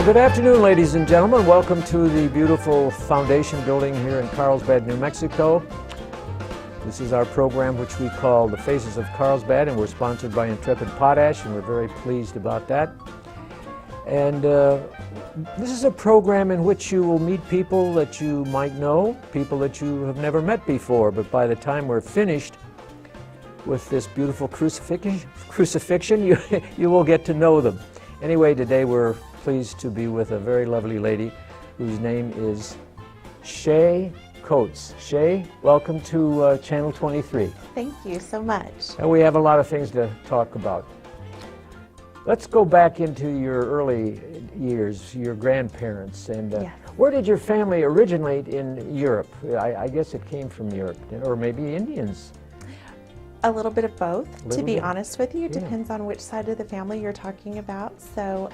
Well, good afternoon, ladies and gentlemen. Welcome to the beautiful foundation building here in Carlsbad, New Mexico. This is our program which we call The Faces of Carlsbad, and we're sponsored by Intrepid Potash, and we're very pleased about that. And this is a program in which you will meet people that you might know, people that you have never met before, but by the time we're finished with this beautiful crucifixion, you will get to know them. Anyway, today we're pleased to be with a very lovely lady whose name is Shaye Coats. Shaye, welcome to Channel 23. Thank you so much. And we have a lot of things to talk about. Let's go back into your early years, your grandparents, and Yes. Where did your family originate in Europe? I guess it came from Europe, or maybe Indians. A little bit of both, to be bit. honest with you. Yeah. Depends on which side of the family you're talking about. So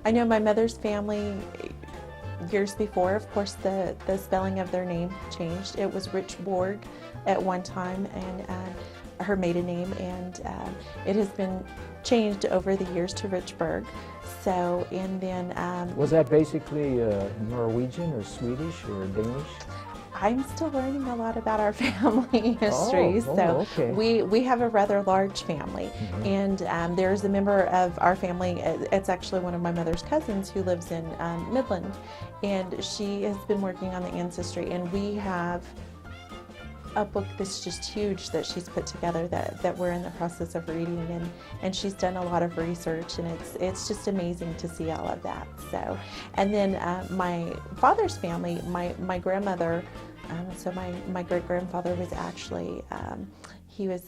I know my mother's family, years before, of course, the spelling of their name changed. It was Richborg at one time, and her maiden name, and it has been changed over the years to Richburg. So, and then... Was that basically Norwegian or Swedish or Danish? I'm still learning a lot about our family history. Okay. We have a rather large family, and there's a member of our family, it's actually one of my mother's cousins who lives in Midland, and she has been working on the ancestry, and we have a book that's just huge that she's put together that we're in the process of reading, and she's done a lot of research, and it's just amazing to see all of that. So, and then my father's family, my grandmother, so my great-grandfather was actually, he was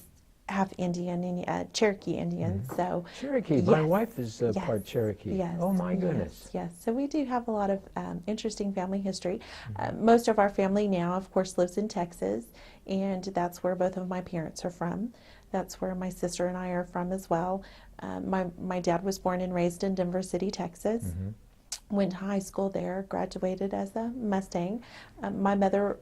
half Indian and Cherokee Indian. So Cherokee. Yes. My wife is Yes. part Cherokee. Yes. Oh my goodness. Yes. So we do have a lot of interesting family history. Most of our family now, of course, lives in Texas, and that's where both of my parents are from. That's where my sister and I are from as well. My dad was born and raised in Denver City, Texas. Went to high school there, graduated as a Mustang. My mother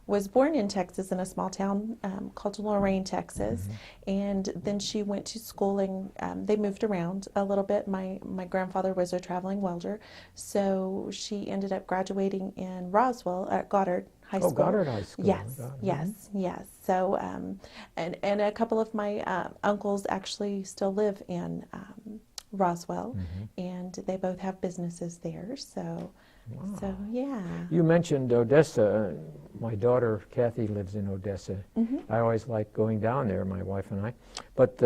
was born in Texas in a small town called Lorain, Texas, and then she went to school, and they moved around a little bit. My grandfather was a traveling welder, so she ended up graduating in Roswell at Goddard High School. Oh, Goddard High School. Yes, yes. So, and a couple of my uncles actually still live in Roswell, and they both have businesses there. So, Wow. so yeah. You mentioned Odessa. My daughter Kathy lives in Odessa. I always like going down there, my wife and I. But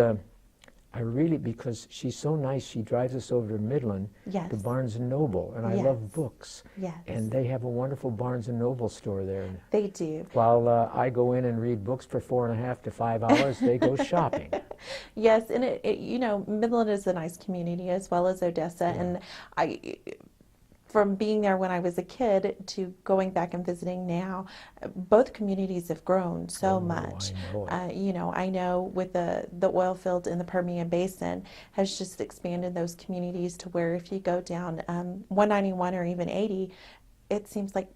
I really, because she's so nice, she drives us over to Midland Yes. to Barnes & Noble, and I love books. Yes. And they have a wonderful Barnes & Noble store there. They do. While I go in and read books for 4.5 to 5 hours, they go shopping. Yes, and you know, Midland is a nice community as well as Odessa, and from being there when I was a kid to going back and visiting now, both communities have grown so much. I know it. You know, I know with the oil field in the Permian Basin has just expanded those communities to where if you go down 191 or even 80, it seems like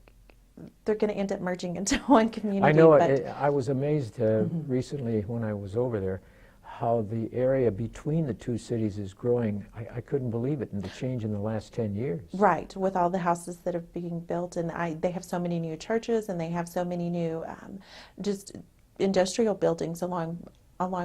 they're going to end up merging into one community. I know it. I was amazed recently when I was over there how the area between the two cities is growing. I couldn't believe it, and the change in the last 10 years. Right, with all the houses that are being built, and they have so many new churches, and they have so many new just industrial buildings along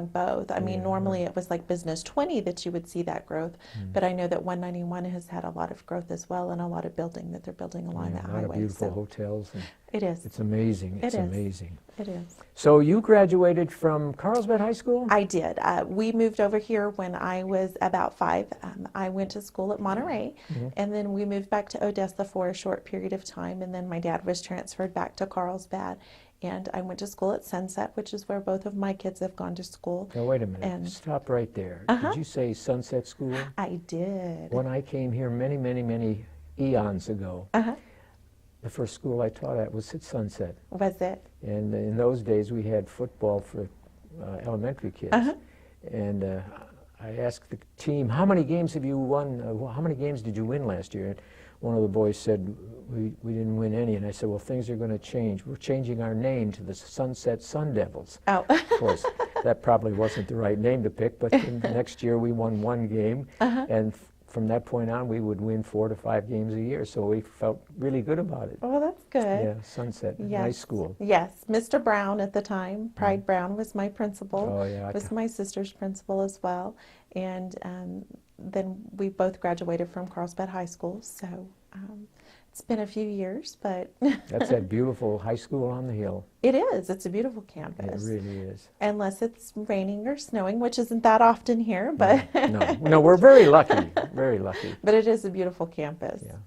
both. I mean, normally it was like Business 20 that you would see that growth, but I know that 191 has had a lot of growth as well, and a lot of building that they're building along that A lot highway. of beautiful hotels. And it is. it's amazing. It's It is. amazing. It is. So you graduated from Carlsbad High School? I did. We moved over here when I was about 5. I went to school at Monterey, and then we moved back to Odessa for a short period of time, and then my dad was transferred back to Carlsbad, and I went to school at Sunset, which is where both of my kids have gone to school. Now wait a minute. And Stop right there. Did you say Sunset School? I did. When I came here many eons ago, the first school I taught at was at Sunset. Was it? And in those days, we had football for elementary kids. And I asked the team, how many games have you won? How many games did you win last year? And one of the boys said, we didn't win any. And I said, well, things are going to change. We're changing our name to the Sunset Sun Devils. Oh. Of course, that probably wasn't the right name to pick, but next year we won 1 game. And from that point on, we would win 4 to 5 games a year, so we felt really good about it. Oh, that's good. Yeah, Sunset, Yes. nice school. Yes, Mr. Brown at the time, Pride Brown was my principal. Oh, yeah. Was my sister's principal as well, and then we both graduated from Carlsbad High School. So it's been a few years, but That's that beautiful high school on the hill. it is. It's a beautiful campus. It really is. Unless it's raining or snowing, which isn't that often here, but No, we're very lucky, very lucky. but it is a beautiful campus. Yeah.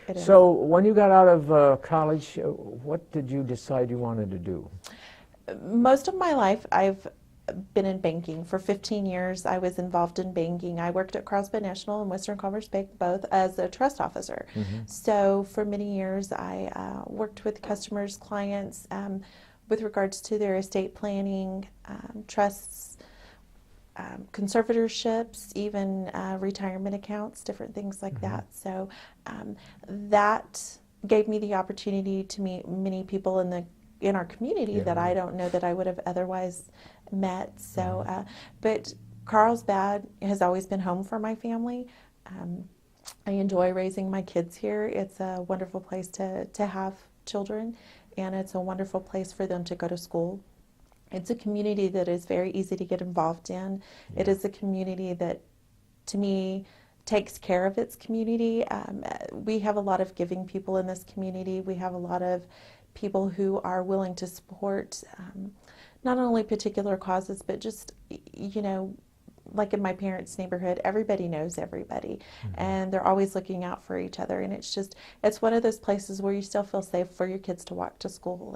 It is. So when you got out of college, what did you decide you wanted to do? Most of my life, I've been in banking. For 15 years, I was involved in banking. I worked at Carlsbad National and Western Commerce Bank both as a trust officer. So for many years, I worked with customers, clients, with regards to their estate planning, trusts, conservatorships, even retirement accounts, different things like that. So that gave me the opportunity to meet many people in our community that I don't know that I would have otherwise met. So, but Carlsbad has always been home for my family. I enjoy raising my kids here. It's a wonderful place to have children, and it's a wonderful place for them to go to school. It's a community that is very easy to get involved in. It is a community that, to me, takes care of its community. We have a lot of giving people in this community. We have a lot of people who are willing to support not only particular causes, but just, you know, like in my parents' neighborhood, everybody knows everybody, and they're always looking out for each other. And it's one of those places where you still feel safe for your kids to walk to school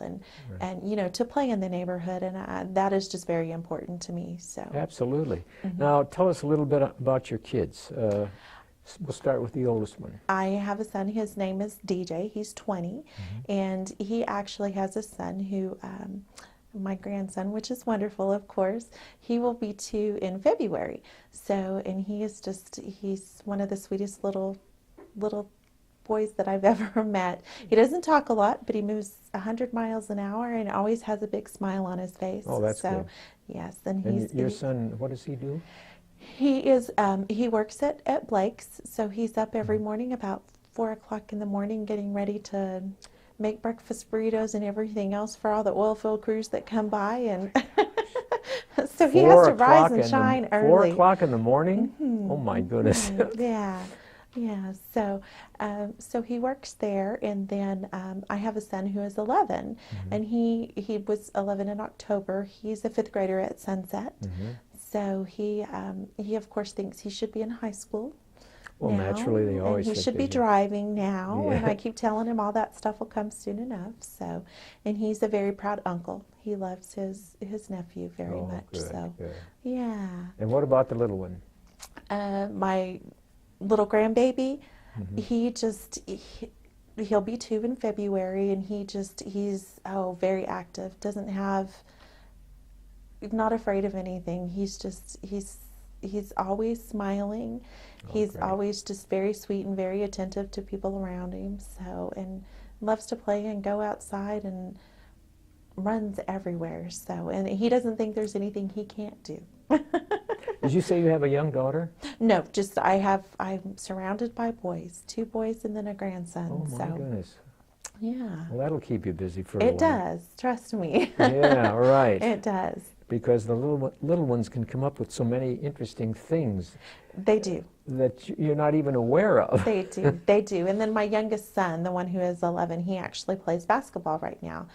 and you know, to play in the neighborhood, and that is just very important to me. So Absolutely. Now tell us a little bit about your kids. We'll start with the oldest one. I have a son. His name is DJ. He's 20, and he actually has a son who, my grandson, which is wonderful, of course. He will be 2 in February. So, and he's one of the sweetest little boys that I've ever met. He doesn't talk a lot, but he moves 100 miles an hour and always has a big smile on his face. Oh, that's good. Yes, And your son, what does he do? He works at Blake's, so he's up every morning about 4 o'clock in the morning getting ready to make breakfast burritos and everything else for all the oil field crews that come by, and so he has to rise and shine early. 4 o'clock in the morning? Oh my goodness. Yeah. So he works there, and then I have a son who is 11, and he was 11 in October. He's a 5th grader at Sunset. So he of course thinks he should be in high school. Well, now, naturally, they always and he think should be they do. driving now, Yeah. and I keep telling him all that stuff will come soon enough. So, and he's a very proud uncle. He loves his nephew very much. Good, so, good. yeah. And what about the little one? My little grandbaby, he'll be 2 in February, and he's very active. Not afraid of anything. He's always smiling. He's always just very sweet and very attentive to people around him. So, and loves to play and go outside and runs everywhere. So, and he doesn't think there's anything he can't do. Did you say you have a young daughter? No, just I'm surrounded by boys, 2 boys and then a grandson. Oh my goodness. Yeah. Well, that'll keep you busy for a while. It does, trust me. Yeah, right. It does. Because the little ones can come up with so many interesting things. They do. That you're not even aware of. They do. They do. And then my youngest son, the one who is 11, he actually plays basketball right now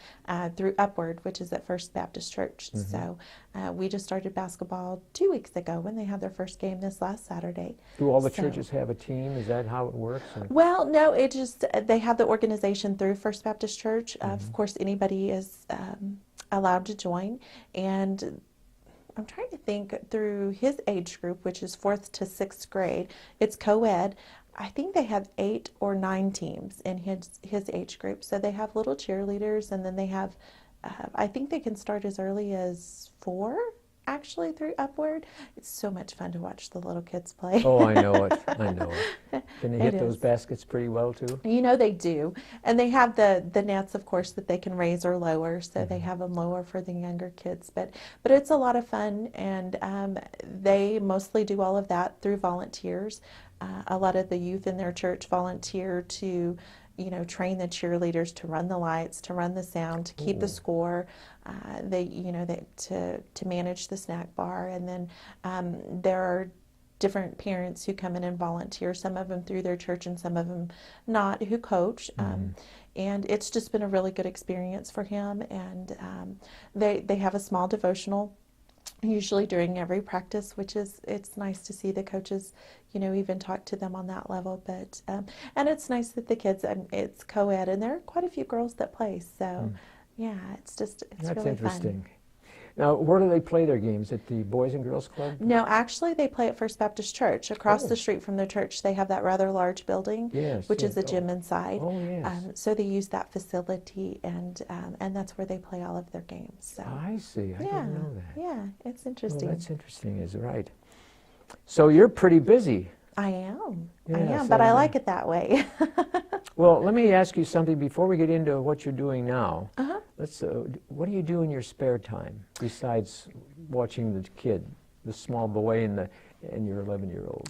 through Upward, which is at First Baptist Church. So we just started basketball 2 weeks ago when they had their first game this last Saturday. Do all the churches have a team? Is that how it works? Or? Well, no, they have the organization through First Baptist Church. Of course, anybody is allowed to join. And I'm trying to think through his age group, which is 4th to 6th grade. It's co-ed. I think they have 8 or 9 teams in his age group. So they have little cheerleaders, and then they have, I think they can start as early as 4, actually, through Upward. It's so much fun to watch the little kids play. Oh, I know it. I know it. Can they hit those baskets pretty well, too? You know they do. And they have the nets, of course, that they can raise or lower, so they have them lower for the younger kids. But it's a lot of fun, and they mostly do all of that through volunteers. A lot of the youth in their church volunteer to, train the cheerleaders to run the lights, to run the sound, to keep the score. To manage the snack bar, and then there are different parents who come in and volunteer. Some of them through their church, and some of them not, who coach. And it's just been a really good experience for him. And they have a small devotional usually during every practice, which it's nice to see the coaches, even talk to them on that level. But and it's nice that the kids, it's co-ed, and there are quite a few girls that play. So yeah, it's That's really interesting. fun. Now, where do they play their games? At the Boys and Girls Club? No, actually, they play at First Baptist Church. Across the street from their church, they have that rather large building, which is the gym inside. Oh, yes. So they use that facility, and that's where they play all of their games. So. I see. I didn't know that. Yeah, it's interesting. Well, that's interesting, is right. So you're pretty busy. I am. Yes, I am, but I like it that way. Well, let me ask you something before we get into what you're doing now. Uh-huh. What do you do in your spare time besides watching the kid, the small boy and your 11-year-old?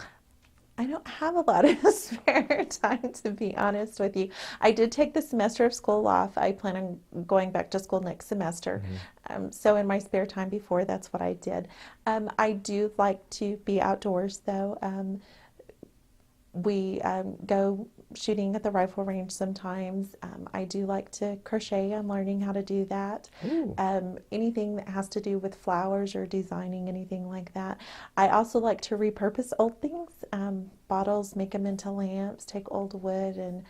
I don't have a lot of spare time, to be honest with you. I did take the semester of school off. I plan on going back to school next semester. So in my spare time before, that's what I did. I do like to be outdoors, though. We go shooting at the rifle range sometimes. I do like to crochet. I'm learning how to do that. Anything that has to do with flowers or designing, anything like that. I also like to repurpose old things, bottles, make them into lamps, take old wood and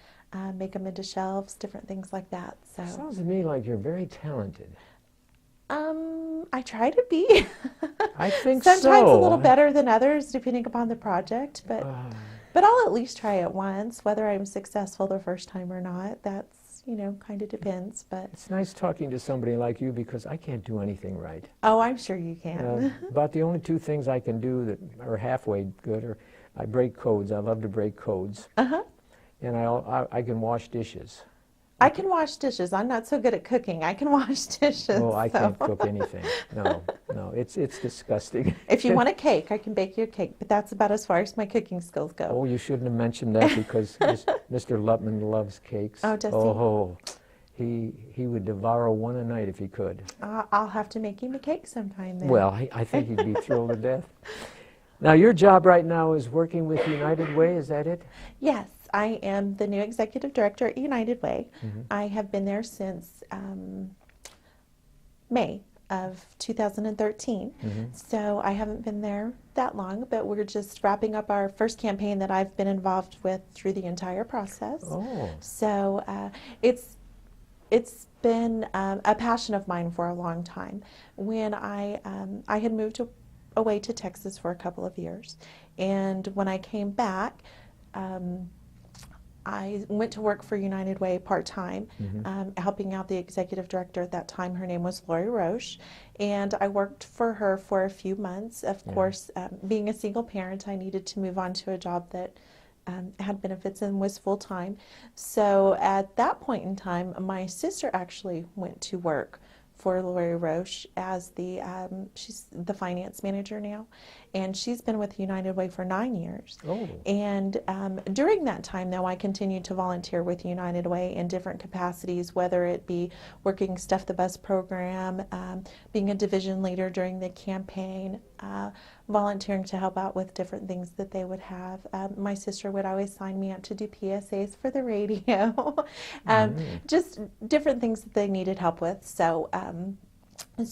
make them into shelves, different things like that. So Sounds to me like you're very talented. I try to be. I think so. Sometimes a little better than others, depending upon the project, but I'll at least try it once. Whether I'm successful the first time or not, that's, kind of depends. But it's nice talking to somebody like you, because I can't do anything right. Oh, I'm sure you can. About the only two things I can do that are halfway good are I break codes. I love to break codes. And I can wash dishes. I can wash dishes. I'm not so good at cooking. I can wash dishes. Oh, I can't cook anything. No, it's disgusting. If you want a cake, I can bake you a cake, but that's about as far as my cooking skills go. Oh, you shouldn't have mentioned that, because Mr. Lutman loves cakes. Oh, does he? He would devour one a night if he could. I'll have to make him a cake sometime then. Well, I think he'd be thrilled to death. Now, your job right now is working with United Way, is that it? Yes. I am the new executive director at United Way. I have been there since May of 2013. So I haven't been there that long, but we're just wrapping up our first campaign that I've been involved with through the entire process. So it's been a passion of mine for a long time. When I had moved away to Texas for a couple of years, and when I came back, I went to work for United Way part-time, helping out the executive director at that time. Her name was Lori Roche, and I worked for her for a few months. Of course, being a single parent, I needed to move on to a job that had benefits and was full-time. So at that point in time, my sister actually went to work for Lori Roche as she's the finance manager now, and she's been with United Way for 9 years. And during that time, though, I continued to volunteer with United Way in different capacities, whether it be working Stuff the Bus program, being a division leader during the campaign, volunteering to help out with different things that they would have. My sister would always sign me up to do PSAs for the radio, just different things that they needed help with. So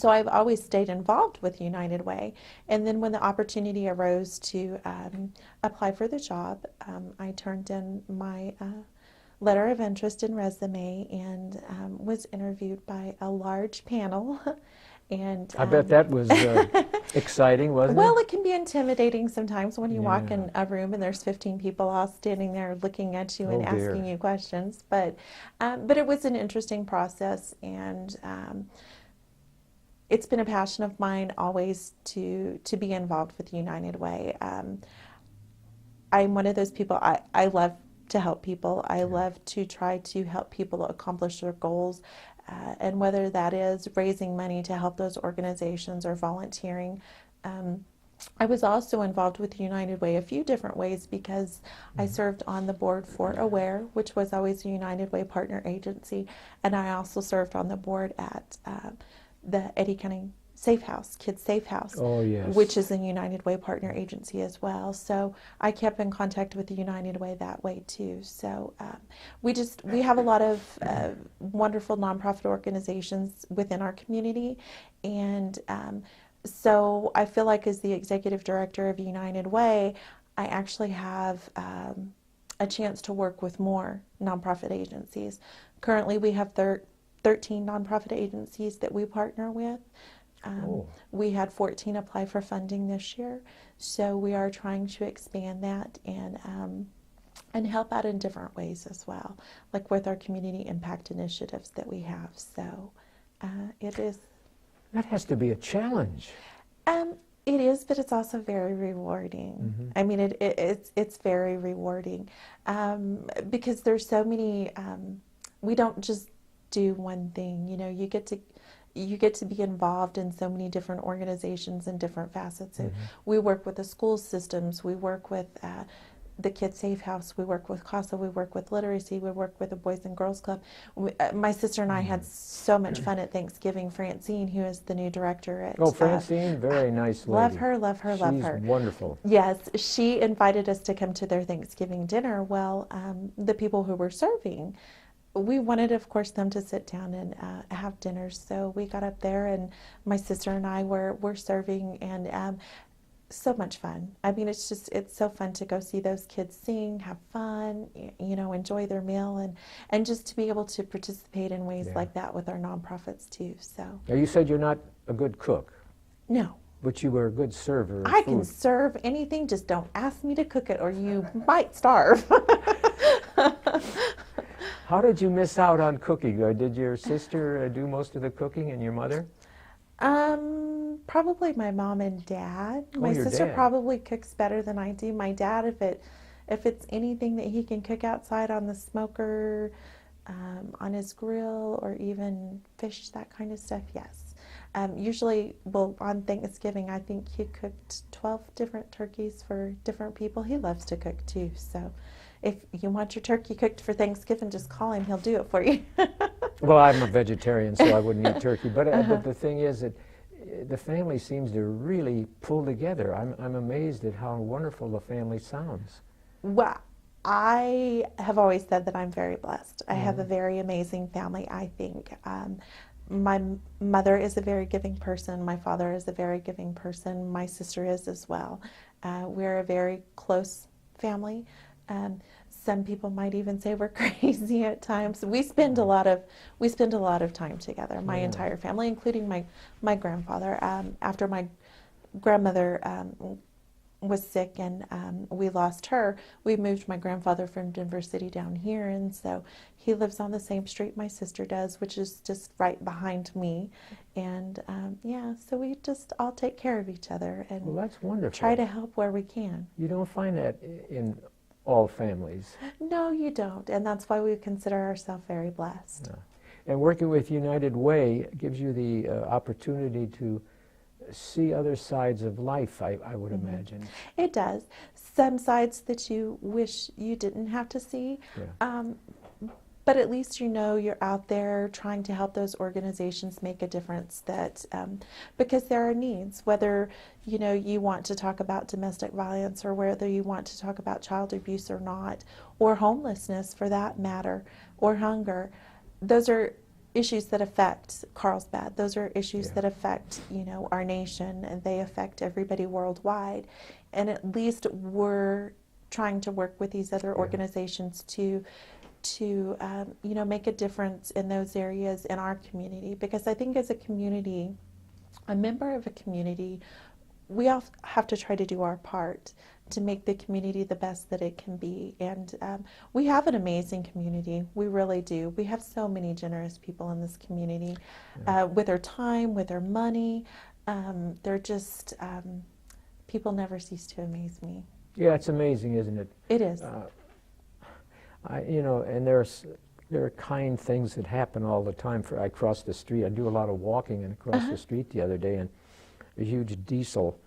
I've always stayed involved with United Way. And then when the opportunity arose to apply for the job, I turned in my letter of interest and resume, and was interviewed by a large panel. And I bet that was exciting, wasn't it? Well, it can be intimidating sometimes when you walk in a room and there's 15 people all standing there looking at you and asking you questions. But it was an interesting process, and it's been a passion of mine always to be involved with United Way. I'm one of those people, I love to help people. I love to try to help people accomplish their goals. And whether that is raising money to help those organizations or volunteering, I was also involved with United Way a few different ways because I served on the board for AWARE, which was always a United Way partner agency, and I also served on the board at the Eddy County Safe House, Kids Safe House, Oh, yes. which is a United Way partner agency as well. So I kept in contact with the United Way that way too. So we have a lot of wonderful nonprofit organizations within our community, and so I feel like as the executive director of United Way, I actually have a chance to work with more nonprofit agencies. Currently, we have 13 nonprofit agencies that we partner with. We had 14 apply for funding this year, so we are trying to expand that and help out in different ways as well, like with our community impact initiatives that we have. So it is. That has to be a challenge. It is, but it's also very rewarding. I mean, it's very rewarding because there's so many. We don't just do one thing. You know, you get to be involved in so many different organizations and different facets. And we work with the school systems. We work with the Kids Safe House. We work with CASA. We work with literacy. We work with the Boys and Girls Club. My sister and I had so much fun at Thanksgiving. Francine, who is the new director at Francine, very nice lady. Love her, love her, love her. She's wonderful. Yes, she invited us to come to their Thanksgiving dinner. Well, the people who were serving, we wanted, of course, them to sit down and have dinner. So we got up there, and my sister and I were serving, and so much fun. I mean, it's so fun to go see those kids sing, have fun, you know, enjoy their meal, and just to be able to participate in ways like that with our nonprofits too. So. Now, you said you're not a good cook. No. But you were a good server of I food. can serve anything, just don't ask me to cook it or you might starve. How did you miss out on cooking? Did your sister do most of the cooking and your mother? Probably my mom and dad. Oh, My your sister dad. probably cooks better than I do. My dad, if it's anything that he can cook outside on the smoker, on his grill, or even fish, that kind of stuff, yes. Usually, well, on Thanksgiving, I think he cooked 12 different turkeys for different people. He loves to cook too, so if you want your turkey cooked for Thanksgiving, just call him. He'll do it for you. Well, I'm a vegetarian, so I wouldn't eat turkey. But the thing is that the family seems to really pull together. I'm amazed at how wonderful the family sounds. Well, I have always said that I'm very blessed. I have a very amazing family, I think. My mother is a very giving person. My father is a very giving person. My sister is as well. We're a very close family. Some people might even say we're crazy at times. We spend a lot of time together. My entire family, including my grandfather. After my grandmother was sick and we lost her, we moved my grandfather from Denver City down here, and so he lives on the same street my sister does, which is just right behind me. And so we just all take care of each other and Well, that's wonderful. try to help where we can. You don't find that in all families. No, you don't, and that's why we consider ourselves very blessed. No. And working with United Way gives you the opportunity to see other sides of life, I would imagine. It does. Some sides that you wish you didn't have to see. Yeah. But at least you know you're out there trying to help those organizations make a difference, that because there are needs, whether you want to talk about domestic violence or whether you want to talk about child abuse or not, or homelessness for that matter, or hunger. Those are issues that affect Carlsbad. Those are issues that affect our nation, and they affect everybody worldwide. And at least we're trying to work with these other organizations to make a difference in those areas in our community. Because I think as a community, a member of a community, we all have to try to do our part to make the community the best that it can be. And we have an amazing community. We really do. We have so many generous people in this community with their time, with their money. They're just, people never cease to amaze me. Yeah, it's amazing, isn't it? It is. And there are kind things that happen all the time. I cross the street. I do a lot of walking and across the street the other day, and a huge diesel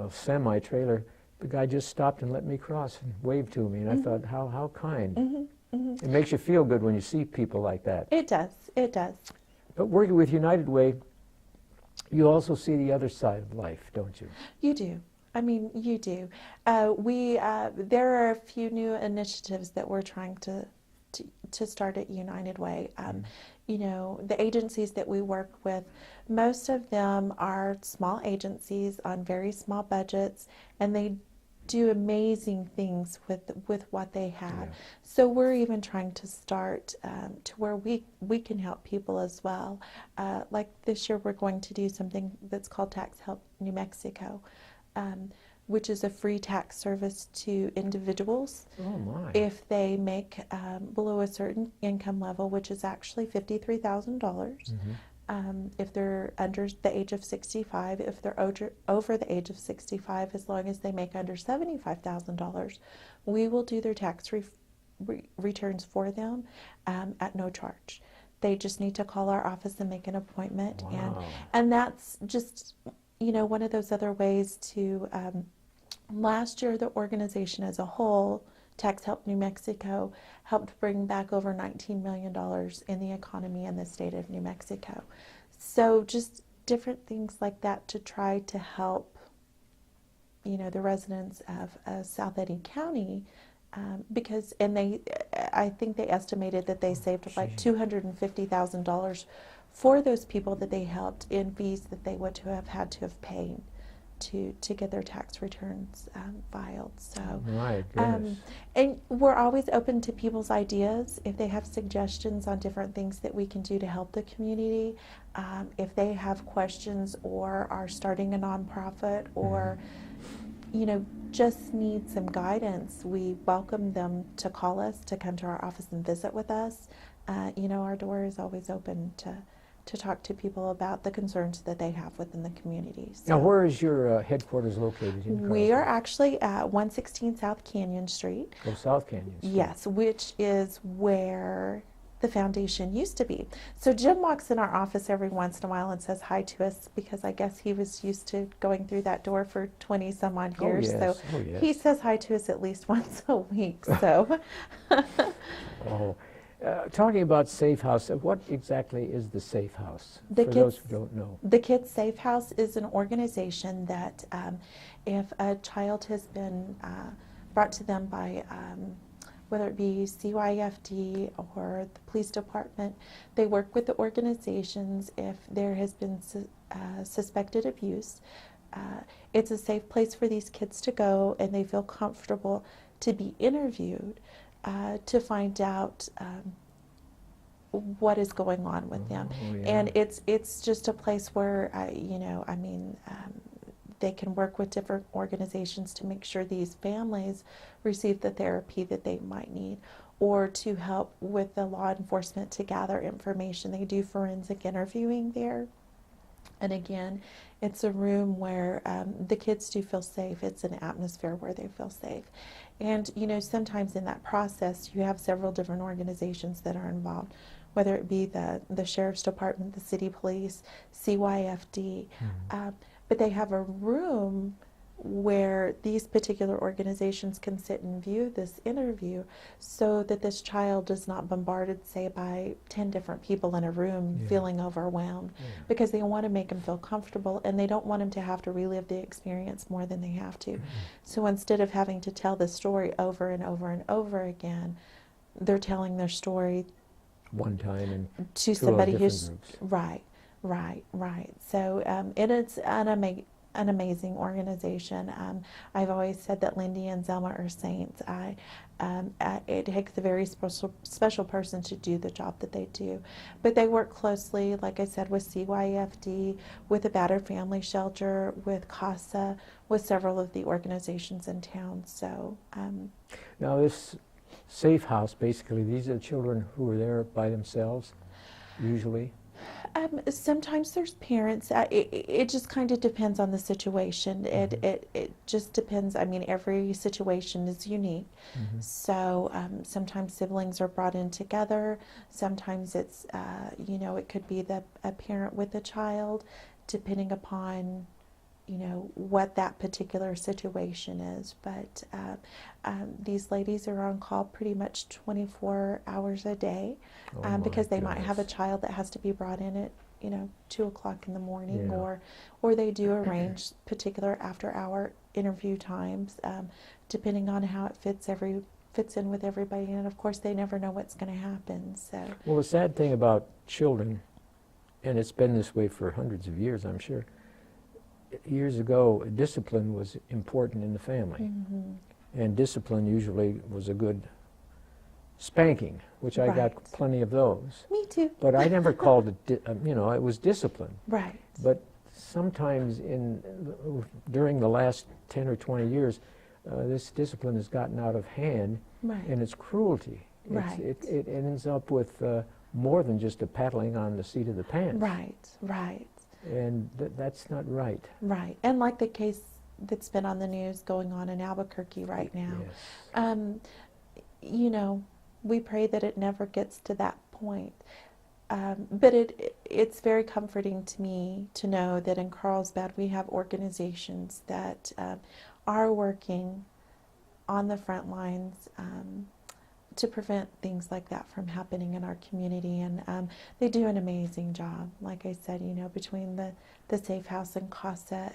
semi-trailer, the guy just stopped and let me cross and waved to me, and I thought, how kind. It makes you feel good when you see people like that. It does. It does. But working with United Way, you also see the other side of life, don't you? You do. I mean, you do. There are a few new initiatives that we're trying to start at United Way. You know, the agencies that we work with, most of them are small agencies on very small budgets, and they do amazing things with what they have. Yeah. So we're even trying to start to where we can help people as well. Like this year, we're going to do something that's called Tax Help New Mexico, which is a free tax service to individuals Oh my. if they make below a certain income level, which is actually $53,000. If they're under the age of 65, if they're over the age of 65, as long as they make under $75,000, we will do their tax returns for them at no charge. They just need to call our office and make an appointment. Wow. And that's just, you know, one of those other ways to, last year the organization as a whole, Tax Help New Mexico, helped bring back over $19 million in the economy in the state of New Mexico. So just different things like that to try to help, you know, the residents of South Eddy County, because, and I think they estimated that they saved like $250,000 for those people that they helped in fees that they would have had to have paid to get their tax returns filed. So, My goodness. and we're always open to people's ideas if they have suggestions on different things that we can do to help the community. If they have questions or are starting a nonprofit or, you know, just need some guidance, we welcome them to call us, to come to our office and visit with us. You know, our door is always open to talk to people about the concerns that they have within the community. So Now, where is your headquarters located in we are Carlsbad? actually at 116 South Canyon Street. Oh, South Canyon. Yes, which is where the foundation used to be. So Jim walks in our office every once in a while and says hi to us, because I guess he was used to going through that door for 20 some odd years. Oh, yes. So Oh, yes. he says hi to us at least once a week. So Oh. Talking about Safe House, what exactly is the Safe House? The For those kids- who don't know. The Kids Safe House is an organization that if a child has been brought to them by whether it be CYFD or the police department, they work with the organizations if there has been suspected abuse. It's a safe place for these kids to go, and they feel comfortable to be interviewed to find out what is going on with them. Oh, yeah. And it's just a place where, you know, I mean, they can work with different organizations to make sure these families receive the therapy that they might need, or to help with the law enforcement to gather information. They do forensic interviewing there. And again, it's a room where the kids do feel safe. It's an atmosphere where they feel safe. And, you know, sometimes in that process, you have several different organizations that are involved, whether it be the Sheriff's Department, the City Police, CYFD. But they have a room where these particular organizations can sit and view this interview, so that this child is not bombarded, say, by 10 different people in a room feeling overwhelmed, because they want to make them feel comfortable, and they don't want them to have to relive the experience more than they have to. So instead of having to tell the story over and over and over again, they're telling their story One time and to two somebody different who's groups. right. So it is an amazing organization. I've always said that Lindy and Zelma are saints. It takes a very special person to do the job that they do. But they work closely, like I said, with CYFD, with the Battered Family Shelter, with CASA, with several of the organizations in town. So Now, this Safe House, basically, these are children who are there by themselves, usually. sometimes there's parents. It just kind of depends on the situation. It just depends. I mean, every situation is unique. So sometimes siblings are brought in together. Sometimes it's, you know, it could be a parent with a child, depending upon, you know, what that particular situation is. But these ladies are on call pretty much 24 hours a day, Oh because my they might have a goodness. child that has to be brought in at, you know, 2 o'clock in the morning, Yeah. or they do arrange particular after-hour interview times, depending on how it fits in with everybody. And of course, they never know what's going to happen. So, Well, the sad thing about children, and it's been this way for hundreds of years, I'm sure, years ago, discipline was important in the family. mhm. And discipline usually was a good spanking, which I got Right. plenty of those. Me too. But I never called it, you know, it was discipline. Right. But sometimes during the last 10 or 20 years, this discipline has gotten out of hand, Right. and it's cruelty. Right. It ends up with more than just a paddling on the seat of the pants. Right. Right. And that's not right. Right. And like the case that's been on the news going on in Albuquerque right now, Yes. you know, we pray that it never gets to that point. But it's very comforting to me to know that in Carlsbad we have organizations that are working on the front lines to prevent things like that from happening in our community, and they do an amazing job. Like I said, you know, between the Safe House and CASA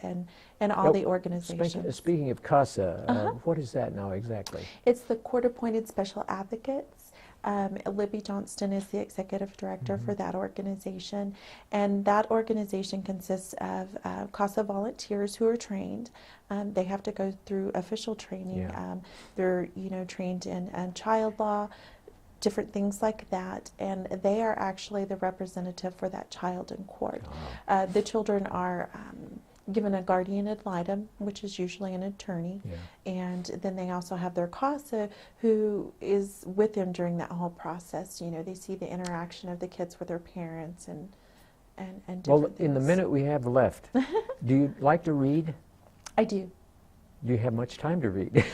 and all the organizations. Speaking of CASA, Uh-huh. what is that now exactly? It's the court-appointed special advocates. Libby Johnston is the executive director for that organization, and that organization consists of CASA volunteers who are trained. They have to go through official training. Yeah. They're, you know, trained in child law, different things like that, and they are actually the representative for that child in court. Oh. The children are given a guardian ad litem, which is usually an attorney, Yeah. and then they also have their CASA who is with them during that whole process. You know, they see the interaction of the kids with their parents and different Well, things. in the minute we have left, do you like to read? I do. Do you have much time to read?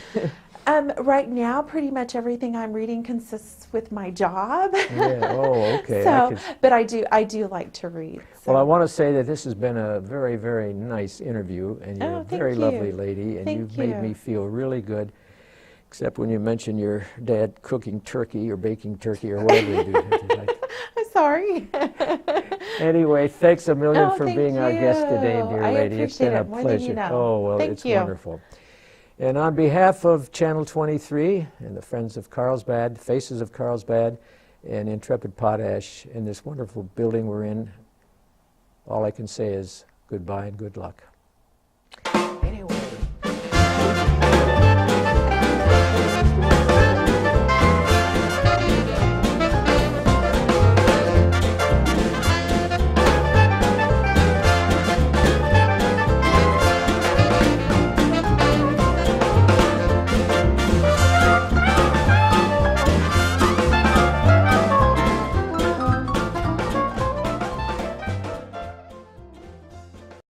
Right now, pretty much everything I'm reading consists with my job. Yeah. Oh, okay. So, but I do like to read. So. Well, I want to say that this has been a very, very nice interview, and you're Oh, a thank very you. lovely lady, and Thank you've made you. me feel really good, except when you mention your dad cooking turkey or baking turkey or whatever you do. I'm sorry. Anyway, thanks a million Oh, for thank being our guest today, you. dear I lady. It's been appreciate a it more than you pleasure. know. Oh, well, Thank it's you. wonderful. And on behalf of Channel 23 and the Friends of Carlsbad, Faces of Carlsbad, and Intrepid Potash, in this wonderful building we're in, all I can say is goodbye and good luck.